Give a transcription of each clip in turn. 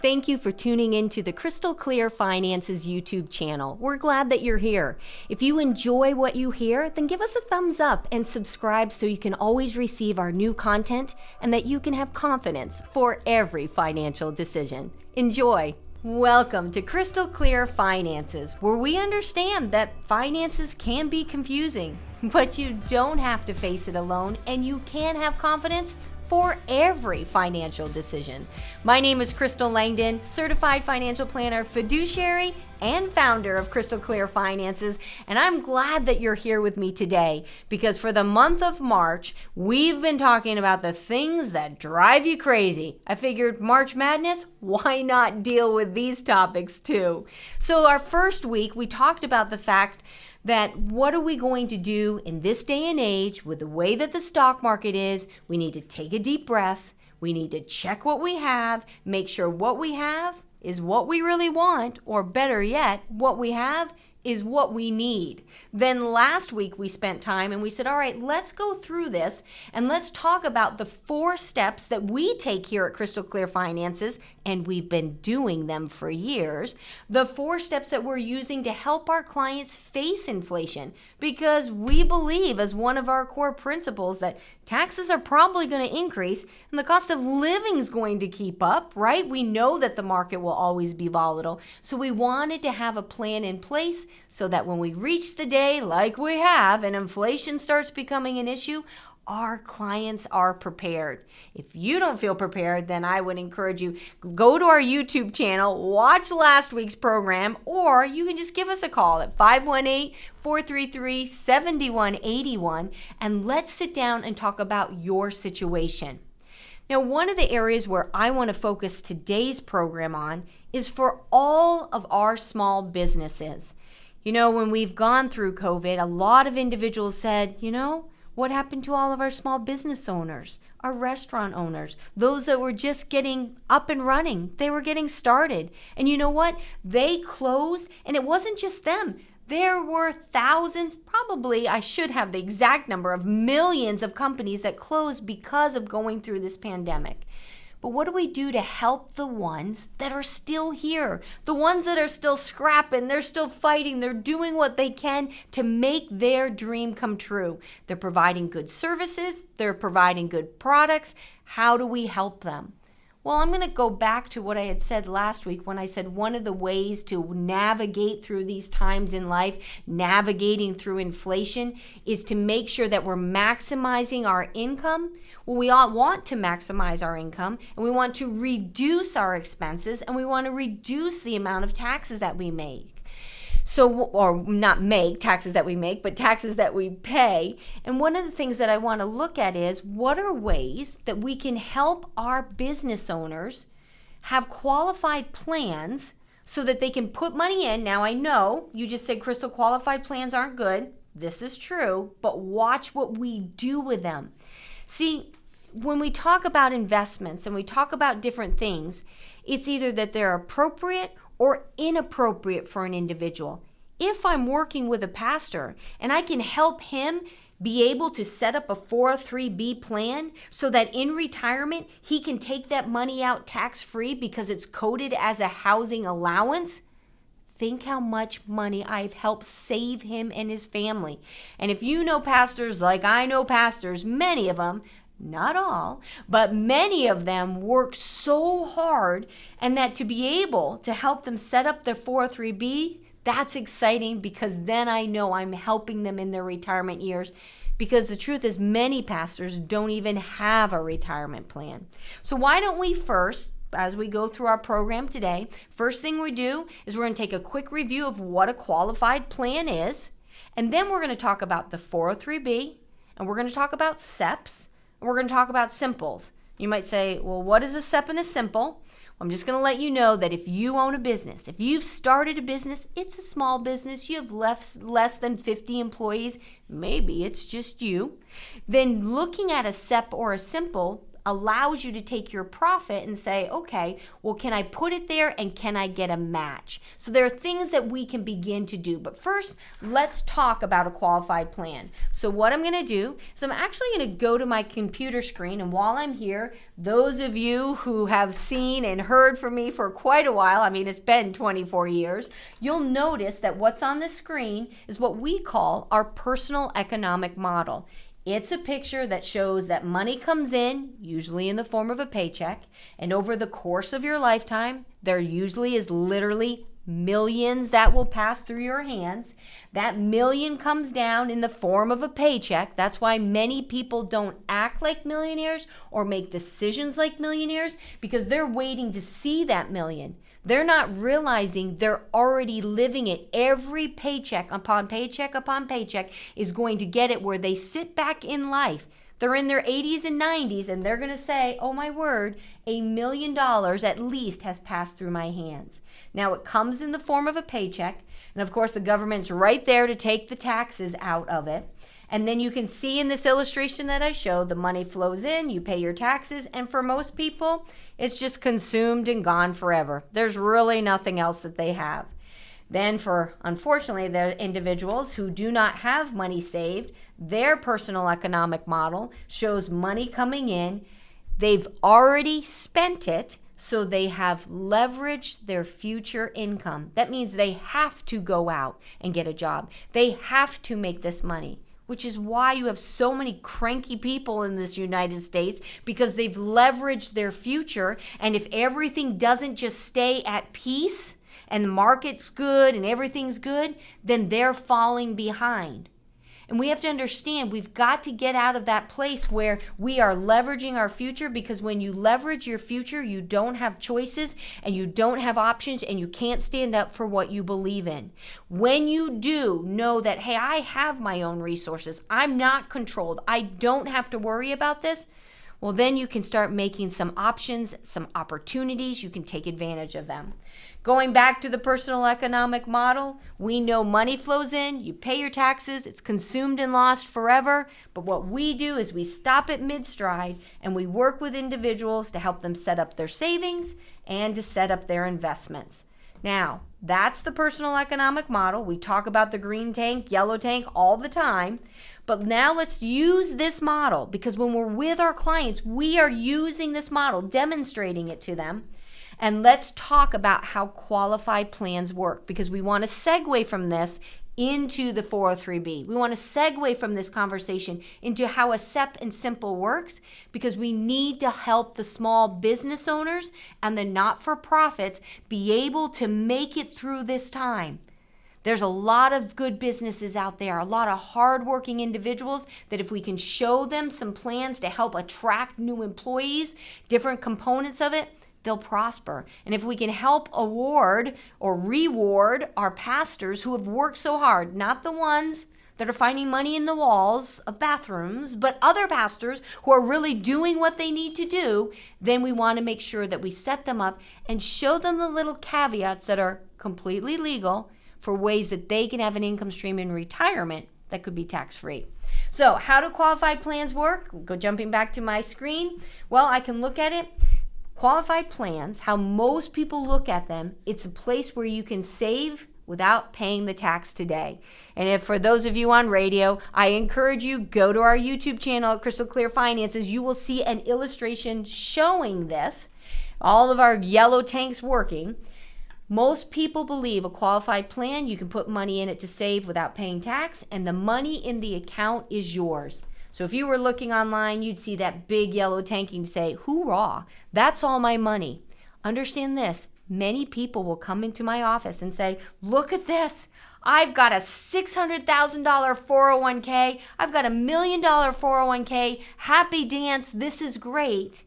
Thank you for tuning in to the Crystal Clear Finances YouTube channel. We're glad that you're here. If you enjoy what you hear, then give us a thumbs up and subscribe so you can always receive our new content and that you can have confidence for every financial decision. Enjoy. Welcome to Crystal Clear Finances, where we understand that finances can be confusing, but you don't have to face it alone and you can have confidence for every financial decision. My name is Crystal Langdon, certified financial planner, fiduciary, and founder of Crystal Clear Finances, and I'm glad that you're here with me today because for the month of March, we've been talking about the things that drive you crazy. I figured March Madness, why not deal with these topics too? So our first week, we talked about the fact that what are we going to do in this day and age with the way that the stock market is? We need to take a deep breath. We need to check what we have, make sure what we have is what we really want, or better yet, what we have is what we need. Then last week we spent time and we said, all right, let's go through this and let's talk about the 4 steps that we take here at Crystal Clear Finances, and we've been doing them for years. The 4 steps that we're using to help our clients face inflation, because we believe as one of our core principles that taxes are probably going to increase and the cost of living is going to keep up, right? We know that the market will always be volatile. So we wanted to have a plan in place so that when we reach the day like we have and inflation starts becoming an issue, our clients are prepared. If you don't feel prepared, then I would encourage you, go to our YouTube channel, watch last week's program, or you can just give us a call at 518-433-7181, and let's sit down and talk about your situation. Now, one of the areas where I want to focus today's program on is for all of our small businesses. You know, when we've gone through COVID, a lot of individuals said, what happened to all of our small business owners, our restaurant owners, those that were just getting up and running? They were getting started. And you know what? They closed, and it wasn't just them. There were thousands, probably I should have the exact number of millions of companies that closed because of going through this pandemic. But what do we do to help the ones that are still here? The ones that are still scrapping, they're still fighting, they're doing what they can to make their dream come true. They're providing good services, they're providing good products. How do we help them? Well, I'm going to go back to what I had said last week when I said one of the ways to navigate through these times in life, navigating through inflation, is to make sure that we're maximizing our income. Well, we all want to maximize our income, and we want to reduce our expenses, and we want to reduce the amount of taxes that we make. So, or not make taxes that we make, but taxes that we pay. And one of the things that I want to look at is what are ways that we can help our business owners have qualified plans so that they can put money in. Now, I know you just said, Crystal, qualified plans aren't good. This is true, but watch what we do with them. See, when we talk about investments and we talk about different things, it's either that they're appropriate or inappropriate for an individual. If I'm working with a pastor and I can help him be able to set up a 403B plan so that in retirement he can take that money out tax-free because it's coded as a housing allowance, think how much money I've helped save him and his family. And if you know pastors like I know pastors, many of them, not all, but many of them work so hard, and that to be able to help them set up their 403B, that's exciting because then I know I'm helping them in their retirement years, because the truth is many pastors don't even have a retirement plan. So why don't we first, as we go through our program today, first thing we do is we're going to take a quick review of what a qualified plan is, and then we're going to talk about the 403B, and we're going to talk about SEPs, and we're going to talk about simples. You might say, well, what is a SEP and a simple? Well, I'm just going to let you know that if you own a business, if you've started a business, it's a small business, you have less than 50 employees, maybe it's just you, then looking at a SEP or a simple allows you to take your profit and say, okay, well, can I put it there and can I get a match? So there are things that we can begin to do. But first, let's talk about a qualified plan. So what I'm going to do is I'm actually going to go to my computer screen, and while I'm here, those of you who have seen and heard from me for quite a while, I mean, it's been 24 years, you'll notice that what's on the screen is what we call our personal economic model. It's a picture that shows that money comes in, usually in the form of a paycheck, and over the course of your lifetime, there usually is literally millions that will pass through your hands. That million comes down in the form of a paycheck. That's why many people don't act like millionaires or make decisions like millionaires, because they're waiting to see that million. They're not realizing they're already living it. Every paycheck upon paycheck upon paycheck is going to get it where they sit back in life. They're in their 80s and 90s and they're going to say, oh my word, $1 million at least has passed through my hands. Now it comes in the form of a paycheck, and of course the government's right there to take the taxes out of it. And then you can see in this illustration that I showed, the money flows in, you pay your taxes, and for most people, it's just consumed and gone forever. There's really nothing else that they have. Then for, unfortunately, the individuals who do not have money saved, their personal economic model shows money coming in. They've already spent it, so they have leveraged their future income. That means they have to go out and get a job. They have to make this money, which is why you have so many cranky people in this United States, because they've leveraged their future. And if everything doesn't just stay at peace and the market's good and everything's good, then they're falling behind. And we have to understand we've got to get out of that place where we are leveraging our future, because when you leverage your future, you don't have choices and you don't have options and you can't stand up for what you believe in. When you do know that, hey, I have my own resources, I'm not controlled, I don't have to worry about this, well, then you can start making some options, some opportunities. You can take advantage of them. Going back to the personal economic model, we know money flows in, you pay your taxes, it's consumed and lost forever. But what we do is we stop at mid-stride and we work with individuals to help them set up their savings and to set up their investments. Now, that's the personal economic model. We talk about the green tank, yellow tank all the time. But now let's use this model, because when we're with our clients, we are using this model, demonstrating it to them. And let's talk about how qualified plans work, because we want to segue from this into the 403B. We want to segue from this conversation into how a SEP and Simple works, because we need to help the small business owners and the not-for-profits be able to make it through this time. There's a lot of good businesses out there, a lot of hardworking individuals that if we can show them some plans to help attract new employees, different components of it, they'll prosper. And if we can help award or reward our pastors who have worked so hard, not the ones that are finding money in the walls of bathrooms, but other pastors who are really doing what they need to do, then we want to make sure that we set them up and show them the little caveats that are completely legal for ways that they can have an income stream in retirement that could be tax-free. So how do qualified plans work? Go jumping back to my screen. Well, I can look at it. Qualified plans, how most people look at them, it's a place where you can save without paying the tax today. And if for those of you on radio, I encourage you, go to our YouTube channel, Crystal Clear Finances. You will see an illustration showing this, all of our yellow tanks working. Most people believe a qualified plan, you can put money in it to save without paying tax, and the money in the account is yours. So if you were looking online, you'd see that big yellow tank and say, hoorah, that's all my money. Understand this, many people will come into my office and say, look at this. I've got a $600,000 401k. I've got $1 million 401k. Happy dance, this is great.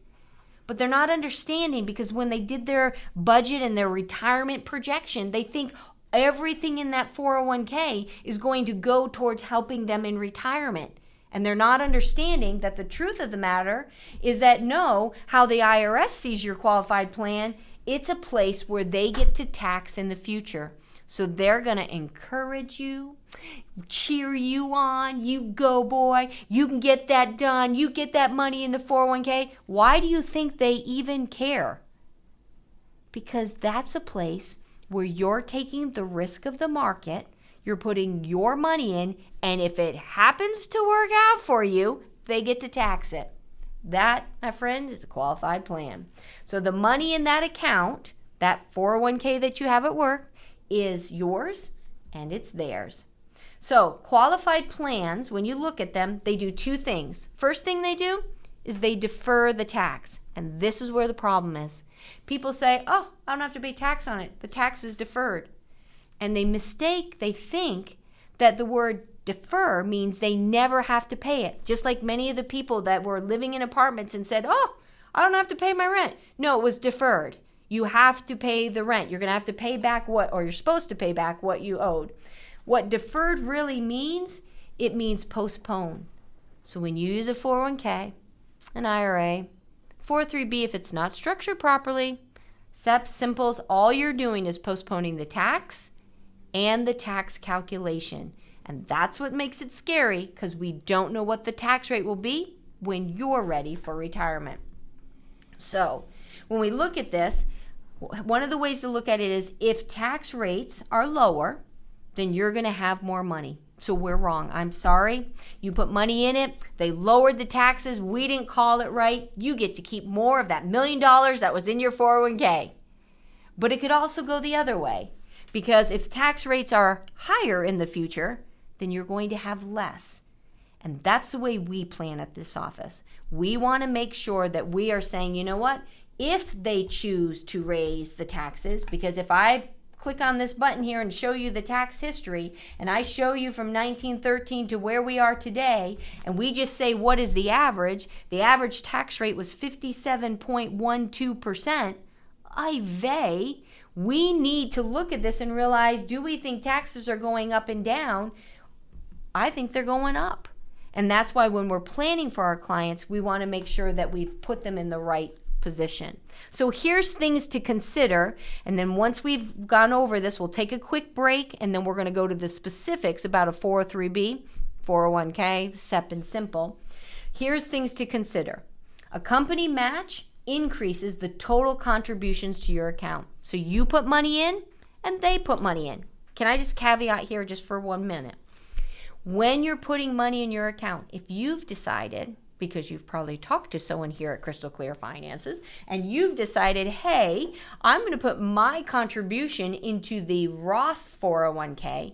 But they're not understanding, because when they did their budget and their retirement projection, they think everything in that 401k is going to go towards helping them in retirement. And they're not understanding that the truth of the matter is that no, how the IRS sees your qualified plan, it's a place where they get to tax in the future. So they're going to encourage you, cheer you on. You go, boy. You can get that done. You get that money in the 401k. Why do you think they even care? Because that's a place where you're taking the risk of the market. You're putting your money in, and if it happens to work out for you, they get to tax it. That, my friends, is a qualified plan. So the money in that account, that 401k that you have at work, is yours and it's theirs. So qualified plans, when you look at them, they do two things. First thing they do is they defer the tax. And this is where the problem is. People say, oh, I don't have to pay tax on it. The tax is deferred. And they think that the word defer means they never have to pay it. Just like many of the people that were living in apartments and said, oh, I don't have to pay my rent. No, it was deferred. You have to pay the rent. You're going to have to pay back you're supposed to pay back what you owed. What deferred really means, it means postpone. So when you use a 401k, an IRA, 403b, if it's not structured properly, simples, all you're doing is postponing the tax and the tax calculation. And that's what makes it scary, because we don't know what the tax rate will be when you're ready for retirement. So when we look at this, one of the ways to look at it is if tax rates are lower, then you're going to have more money. So we're wrong. I'm sorry. You put money in it. They lowered the taxes. We didn't call it right. You get to keep more of that $1 million that was in your 401k. But it could also go the other way, because if tax rates are higher in the future, then you're going to have less. And that's the way we plan at this office. We want to make sure that we are saying, you know what? If they choose to raise the taxes, because if I click on this button here and show you the tax history, and I show you from 1913 to where we are today, and we just say what is the average tax rate was 57.12%, we need to look at this and realize, do we think taxes are going up and down? I think they're going up. And that's why when we're planning for our clients, we want to make sure that we've put them in the right position. So here's things to consider. And then once we've gone over this, we'll take a quick break, and then we're going to go to the specifics about a 403b, 401k, SEP, and simple. Here's things to consider. A company match increases the total contributions to your account. So you put money in and they put money in. Can I just caveat here just for 1 minute? When you're putting money in your account, if you've decided, because you've probably talked to someone here at Crystal Clear Finances, and you've decided, hey, I'm going to put my contribution into the Roth 401k,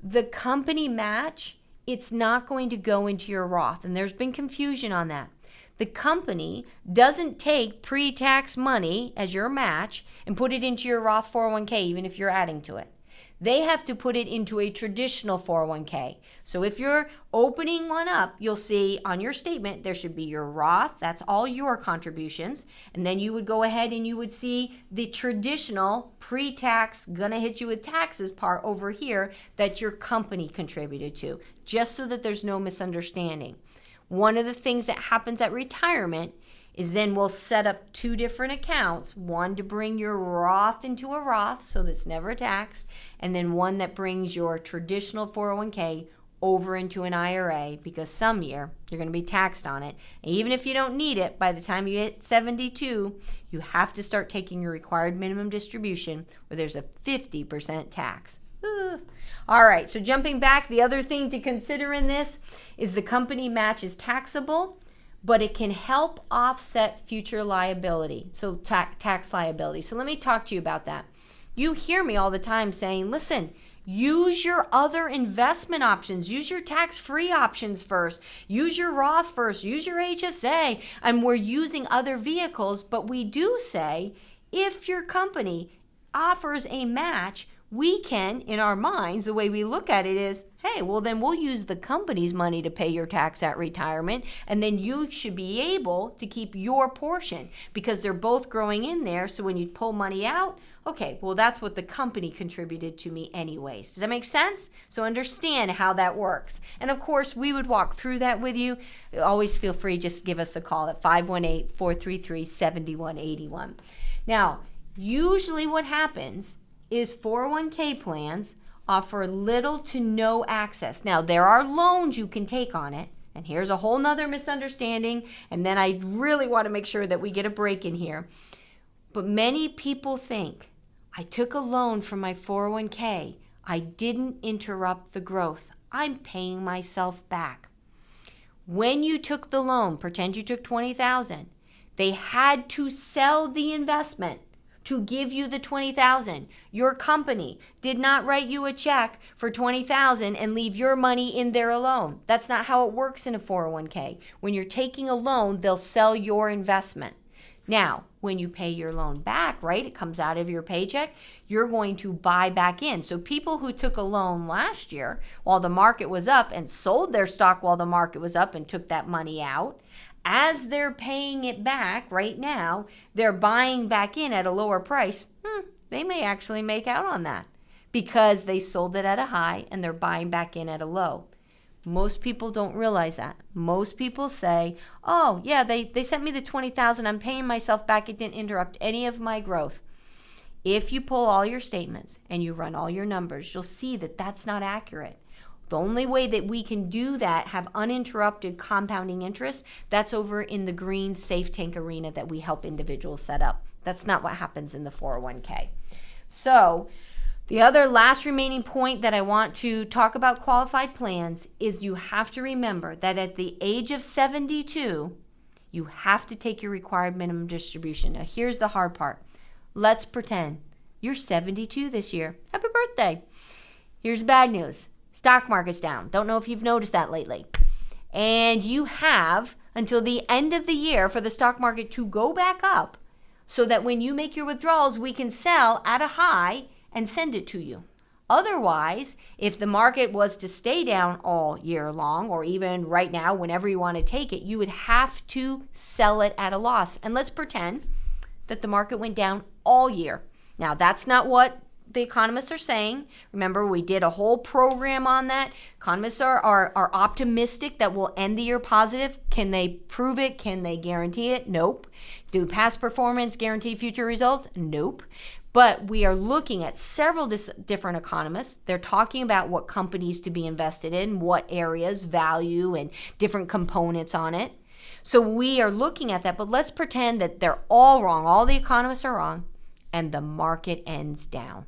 the company match, it's not going to go into your Roth. And there's been confusion on that. The company doesn't take pre-tax money as your match and put it into your Roth 401k, even if you're adding to it. They have to put it into a traditional 401k. So if you're opening one up, you'll see on your statement, there should be your Roth. That's all your contributions. And then you would go ahead and you would see the traditional pre-tax, gonna hit you with taxes part over here that your company contributed to, just so that there's no misunderstanding. One of the things that happens at retirement is then we'll set up two different accounts, one to bring your Roth into a Roth so that's never taxed, and then one that brings your traditional 401k over into an IRA, because some year you're going to be taxed on it. And even if you don't need it, by the time you hit 72, you have to start taking your required minimum distribution where there's a 50% tax. All right, so jumping back, the other thing to consider in this is the company match is taxable, but it can help offset future liability, so tax liability. So let me talk to you about that. You hear me all the time saying, listen, use your other investment options. Use your tax-free options first. Use your Roth first. Use your HSA. And we're using other vehicles, but we do say if your company offers a match, we can, in our minds, the way we look at it is, hey, well, then we'll use the company's money to pay your tax at retirement, and then you should be able to keep your portion because they're both growing in there. So when you pull money out, okay, well, that's what the company contributed to me anyways. Does that make sense? So understand how that works. And of course, we would walk through that with you. Always feel free, just give us a call at 518-433-7181. Now, usually what happens is 401k plans offer little to no access. Now, there are loans you can take on it, and here's a whole nother misunderstanding, and then I really want to make sure that we get a break in here. But many people think, I took a loan from my 401k. I didn't interrupt the growth. I'm paying myself back. When you took the loan, pretend you took $20,000, they had to sell the investment to give you the $20,000. Your company did not write you a check for $20,000 and leave your money in there alone. That's not how it works in a 401k. When you're taking a loan, they'll sell your investment. Now, when you pay your loan back, right, it comes out of your paycheck, you're going to buy back in. So people who took a loan last year while the market was up and sold their stock while the market was up and took that money out, as they're paying it back right now, they're buying back in at a lower price. They may actually make out on that because they sold it at a high and they're buying back in at a low. Most people don't realize that. Most people say, oh, yeah, they sent me the $20,000. I'm paying myself back. It didn't interrupt any of my growth. If you pull all your statements and you run all your numbers, you'll see that that's not accurate. The only way that we can do that, have uninterrupted compounding interest, that's over in the green safe tank arena that we help individuals set up. That's not what happens in the 401k. So the other last remaining point that I want to talk about qualified plans is you have to remember that at the age of 72, you have to take your required minimum distribution. Now, here's the hard part. Let's pretend you're 72 this year. Happy birthday. Here's bad news. Stock market's down. Don't know if you've noticed that lately. And you have until the end of the year for the stock market to go back up so that when you make your withdrawals, we can sell at a high and send it to you. Otherwise, if the market was to stay down all year long, or even right now, whenever you want to take it, you would have to sell it at a loss. And let's pretend that the market went down all year. Now, that's not what the economists are saying. Remember, we did a whole program on that. Economists are optimistic that we'll end the year positive. Can they prove it? Can they guarantee it? Nope. Do past performance guarantee future results? Nope. But we are looking at several different economists. They're talking about what companies to be invested in, what areas, value, and different components on it. So we are looking at that, but let's pretend that they're all wrong. All the economists are wrong, and the market ends down.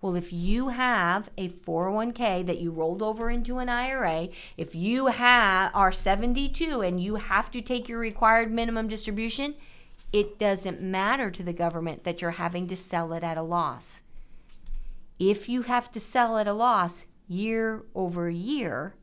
Well, if you have a 401k that you rolled over into an IRA, if you are 72 and you have to take your required minimum distribution, it doesn't matter to the government that you're having to sell it at a loss. If you have to sell at a loss year over year,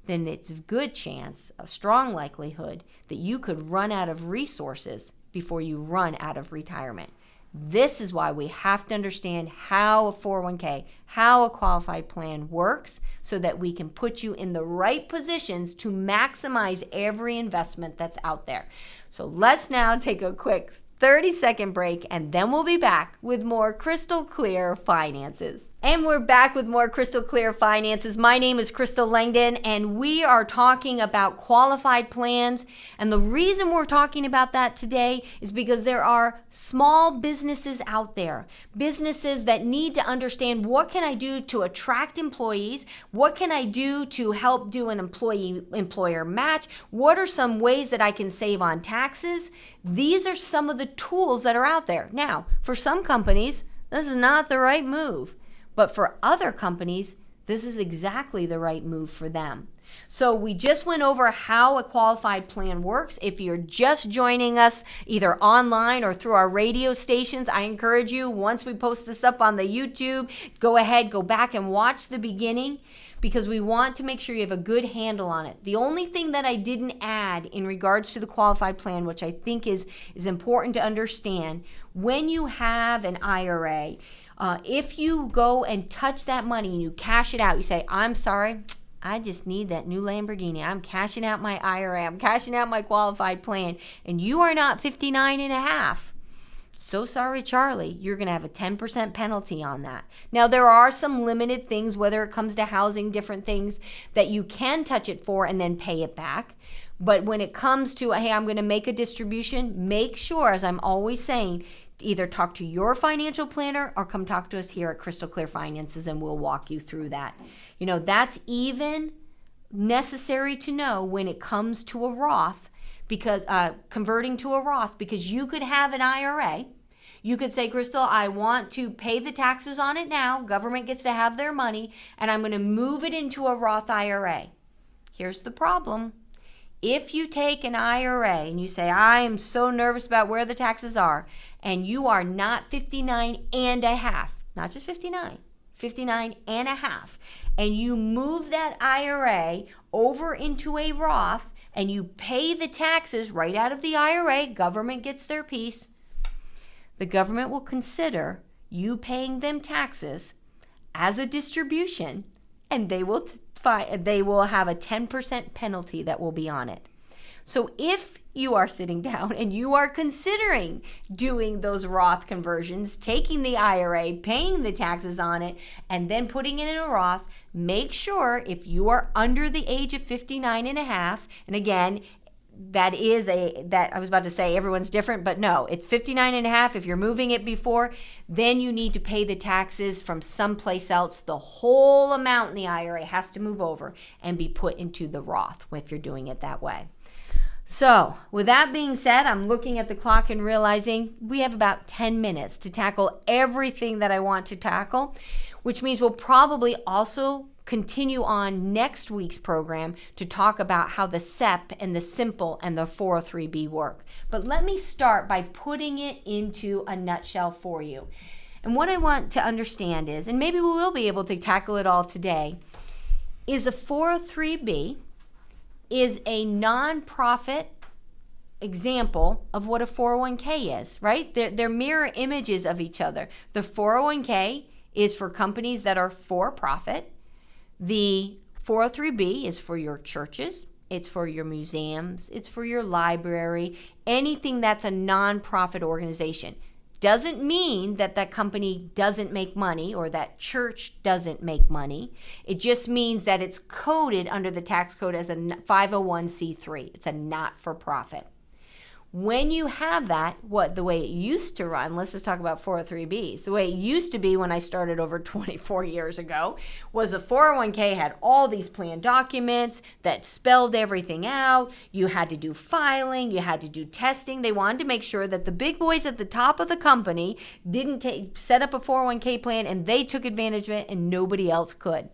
then it's a good chance, a strong likelihood, that you could run out of resources before you run out of retirement. This is why we have to understand how a 401k, how a qualified plan works so that we can put you in the right positions to maximize every investment that's out there. So let's now take a quick 30-second break, and then we'll be back with more Crystal Clear Finances. And we're back with more Crystal Clear Finances. My name is Crystal Langdon, and we are talking about qualified plans. And the reason we're talking about that today is because there are small businesses out there, businesses that need to understand, what can I do to attract employees? What can I do to help do an employer match? What are some ways that I can save on taxes? These are some of the tools that are out there. Now, for some companies, this is not the right move, but for other companies, this is exactly the right move for them. So we just went over how a qualified plan works. If you're just joining us either online or through our radio stations, I encourage you, once we post this up on the YouTube, go ahead, go back and watch the beginning, because we want to make sure you have a good handle on it. The only thing that I didn't add in regards to the qualified plan, which I think is important to understand, when you have an IRA, if you go and touch that money and you cash it out, you say, I'm sorry, I just need that new Lamborghini. I'm cashing out my IRA. I'm cashing out my qualified plan. And you are not 59 and a half. So sorry, Charlie, you're going to have a 10% penalty on that. Now, there are some limited things, whether it comes to housing, different things that you can touch it for and then pay it back. But when it comes to, hey, I'm going to make a distribution, make sure, as I'm always saying, either talk to your financial planner or come talk to us here at Crystal Clear Finances and we'll walk you through that. That's even necessary to know when it comes to a Roth, because converting to a Roth, because you could have an IRA. You could say, Crystal, I want to pay the taxes on it now. Government gets to have their money, and I'm going to move it into a Roth IRA. Here's the problem. If you take an IRA and you say, I am so nervous about where the taxes are, and you are not 59 and a half, not just 59, 59 and a half, and you move that IRA over into a Roth and you pay the taxes right out of the IRA, government gets their piece, the government will consider you paying them taxes as a distribution, and they will have a 10% penalty that will be on it. So if you are sitting down and you are considering doing those Roth conversions, taking the IRA, paying the taxes on it, and then putting it in a Roth, make sure if you are under the age of 59 and a half, and again, that I was about to say everyone's different, but no, it's 59 and a half. If you're moving it before, then you need to pay the taxes from someplace else. The whole amount in the IRA has to move over and be put into the Roth if you're doing it that way. So with that being said, I'm looking at the clock and realizing we have about 10 minutes to tackle everything that I want to tackle, which means we'll probably also continue on next week's program to talk about how the SEP and the Simple and the 403B work. But let me start by putting it into a nutshell for you. And what I want to understand is, and maybe we will be able to tackle it all today, is a 403B is a nonprofit example of what a 401k is, right? They're mirror images of each other. The 401k is for companies that are for profit. The 403B is for your churches, it's for your museums, it's for your library, anything that's a nonprofit organization. Doesn't mean that that company doesn't make money or that church doesn't make money. It just means that it's coded under the tax code as a 501c3. It's a not-for-profit. When you have that, the way it used to run, let's just talk about 403Bs. The way it used to be when I started over 24 years ago was the 401k had all these plan documents that spelled everything out. You had to do filing, you had to do testing. They wanted to make sure that the big boys at the top of the company didn't set up a 401k plan and they took advantage of it and nobody else could.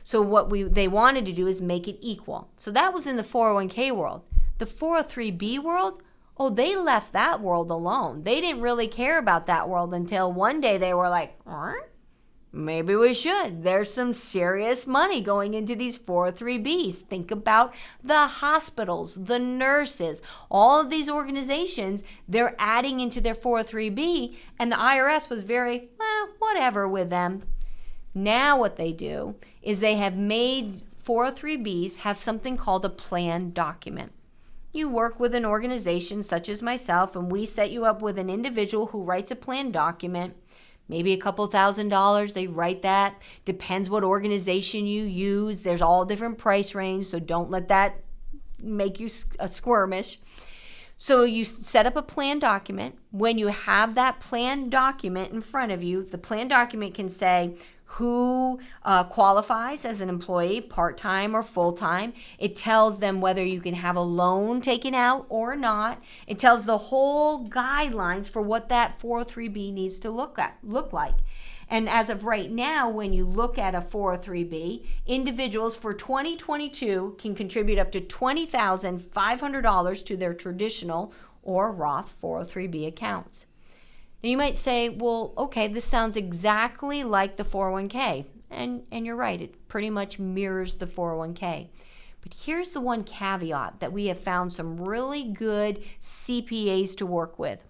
So what they wanted to do is make it equal. So that was in the 401k world. The 403B world, they left that world alone. They didn't really care about that world until one day they were like, maybe we should. There's some serious money going into these 403Bs. Think about the hospitals, the nurses, all of these organizations, they're adding into their 403B, and the IRS was very, whatever with them. Now what they do is they have made 403Bs have something called a plan document. You work with an organization such as myself, and we set you up with an individual who writes a plan document, maybe a couple $1,000s. They write that. Depends what organization you use. There's all different price range, so don't let that make you squirmish. So you set up a plan document. When you have that plan document in front of you, the plan document can say who qualifies as an employee, part-time or full-time. It tells them whether you can have a loan taken out or not. It tells the whole guidelines for what that 403B needs to look like. And as of right now, when you look at a 403B, individuals for 2022 can contribute up to $20,500 to their traditional or Roth 403B accounts. Now you might say, well, okay, this sounds exactly like the 401k. And you're right, it pretty much mirrors the 401k. But here's the one caveat that we have found some really good CPAs to work with.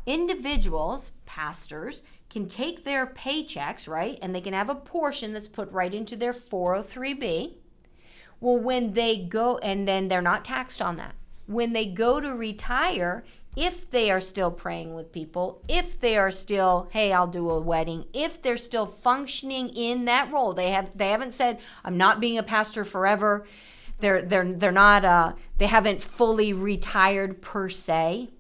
Individuals, pastors, can take their paychecks, right, and they can have a portion that's put right into their 403B. Well, when they go, and then they're not taxed on that. When they go to retire, if they are still praying with people, if they are still, hey, I'll do a wedding, if they're still functioning in that role, they haven't said, I'm not being a pastor forever. They're not they haven't fully retired per se.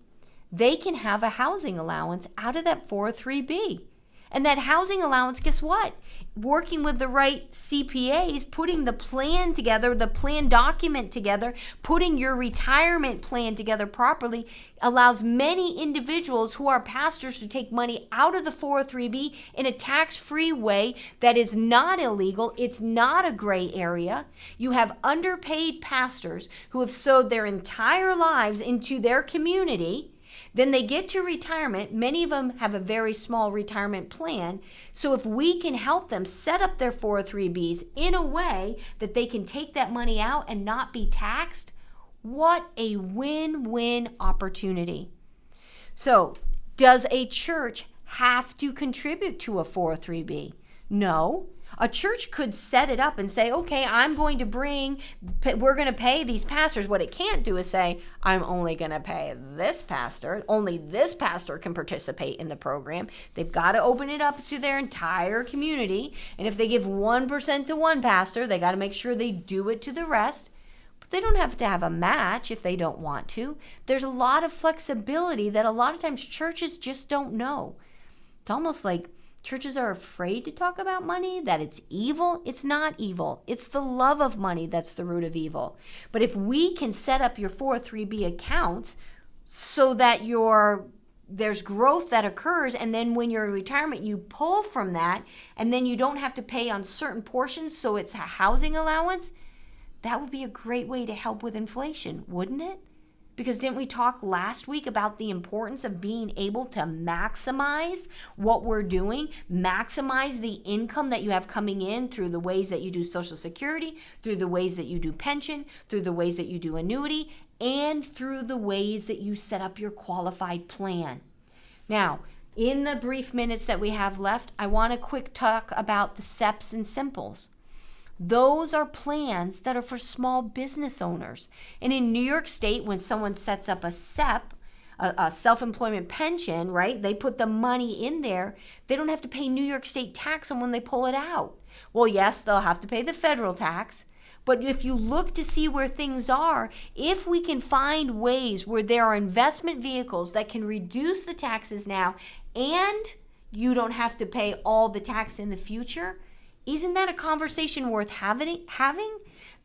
they can have a housing allowance out of that 403B. And that housing allowance, guess what? Working with the right CPAs, putting the plan together, the plan document together, putting your retirement plan together properly allows many individuals who are pastors to take money out of the 403B in a tax-free way that is not illegal. It's not a gray area. You have underpaid pastors who have sowed their entire lives into their community. Then they get to retirement. Many of them have a very small retirement plan. So if we can help them set up their 403Bs in a way that they can take that money out and not be taxed, what a win-win opportunity. So does a church have to contribute to a 403B? No. A church could set it up and say, okay, we're going to pay these pastors. What it can't do is say, I'm only going to pay this pastor. Only this pastor can participate in the program. They've got to open it up to their entire community. And if they give 1% to one pastor, they got to make sure they do it to the rest. But they don't have to have a match if they don't want to. There's a lot of flexibility that a lot of times churches just don't know. It's almost like churches are afraid to talk about money, that it's evil. It's not evil. It's the love of money that's the root of evil. But if we can set up your 403B accounts so that there's growth that occurs, and then when you're in retirement, you pull from that, and then you don't have to pay on certain portions, so it's a housing allowance, that would be a great way to help with inflation, wouldn't it? Because didn't we talk last week about the importance of being able to maximize what we're doing, maximize the income that you have coming in through the ways that you do Social Security, through the ways that you do pension, through the ways that you do annuity, and through the ways that you set up your qualified plan. Now, in the brief minutes that we have left, I want to quick talk about the SEPs and Simples. Those are plans that are for small business owners. And in New York State, when someone sets up a SEP, a self-employment pension, right, they put the money in there, they don't have to pay New York State tax on when they pull it out. Well, yes, they'll have to pay the federal tax. But if you look to see where things are, if we can find ways where there are investment vehicles that can reduce the taxes now and you don't have to pay all the tax in the future, isn't that a conversation worth having?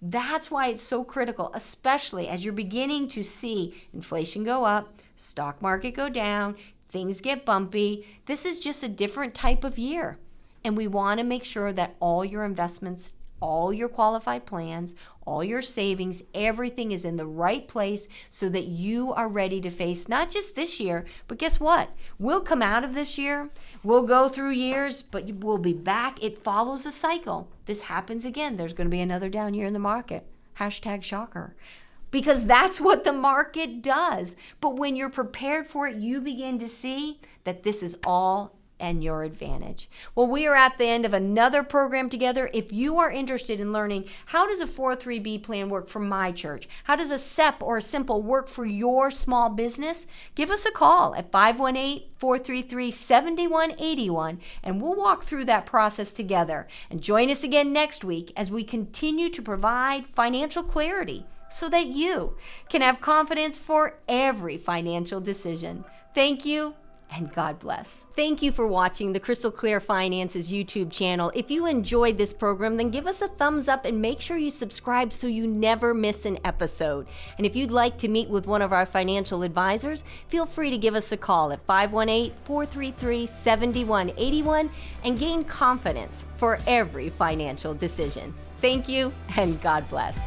That's why it's so critical, especially as you're beginning to see inflation go up, stock market go down, things get bumpy. This is just a different type of year. And we want to make sure that all your investments, all your qualified plans, all your savings, everything is in the right place so that you are ready to face not just this year, but guess what? We'll come out of this year, we'll go through years, but we'll be back. It follows a cycle. This happens again. There's going to be another down year in the market. #shocker. Because that's what the market does. But when you're prepared for it, you begin to see that this is all and your advantage. Well, we are at the end of another program together. If you are interested in learning how does a 403B plan work for my church, how does a SEP or a Simple work for your small business, give us a call at 518-433-7181 and we'll walk through that process together. And join us again next week as we continue to provide financial clarity so that you can have confidence for every financial decision. Thank you. And God bless. Thank you for watching the Crystal Clear Finances YouTube channel. If you enjoyed this program, then give us a thumbs up and make sure you subscribe so you never miss an episode. And if you'd like to meet with one of our financial advisors, feel free to give us a call at 518-433-7181 and gain confidence for every financial decision. Thank you, and God bless.